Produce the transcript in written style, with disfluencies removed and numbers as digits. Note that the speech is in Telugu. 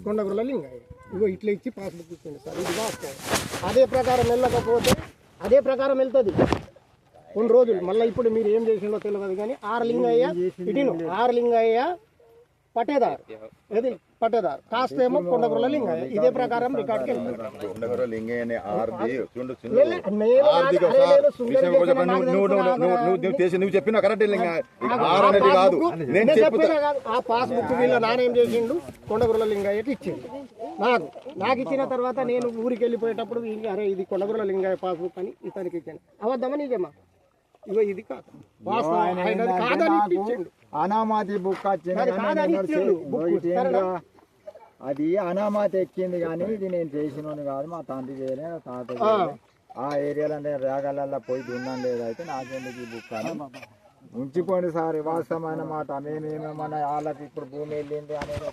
కొండగుర్ల లింగయ్య ఇగో ఇట్లా ఇచ్చి పాస్బుక్ ఇచ్చింది సార్, ఇది వాస్తవం. అదే ప్రకారం వెళ్ళకపోతే అదే ప్రకారం వెళ్తుంది కొన్ని రోజులు. మళ్ళీ ఇప్పుడు మీరు ఏం చేసిందో తెలియదు కానీ ఆర్ లింగయ్య ఇటిను ఆర్ లింగయ్య పట్టేదారు, ఏది పట్టేదారు, కాస్త ఏమో కొండగుర్ల లింగయ్య. ఇదే ప్రకారం రికార్డుకి నువ్వు చెప్పిన కరెక్ట్ కాదు. ఆ పాస్బుక్ వీళ్ళ నానేం చేసిండు కొండగుర్ల లింగయ్యకి ఇచ్చిండు. నాకు ఇచ్చిన తర్వాత నేను ఊరికి వెళ్ళిపోయేటప్పుడు అరే ఇది కొండగుర్ల లింగయ్య పాస్బుక్ అని ఇతనికి ఇచ్చాను. అవద్దమా నీకేమా? ఇగో ఇది కాదు కాదని ఇచ్చిండు. అనామాతి బుక్ అది అనామాతి ఎక్కింది కానీ ఇది నేను చేసినోని కాదు, మా తండ్రి చేయలే తాత ఆ ఏరియాలో రేగలల్లో పోయి దున్నం లేదు. అయితే నాకెందుకు ఈ బుక్ అని ఉంచిపోండి సార్, వాస్తవమైన మాట. మేమేమన్నా వాళ్ళకి ఇప్పుడు భూమి వెళ్ళింది అనేది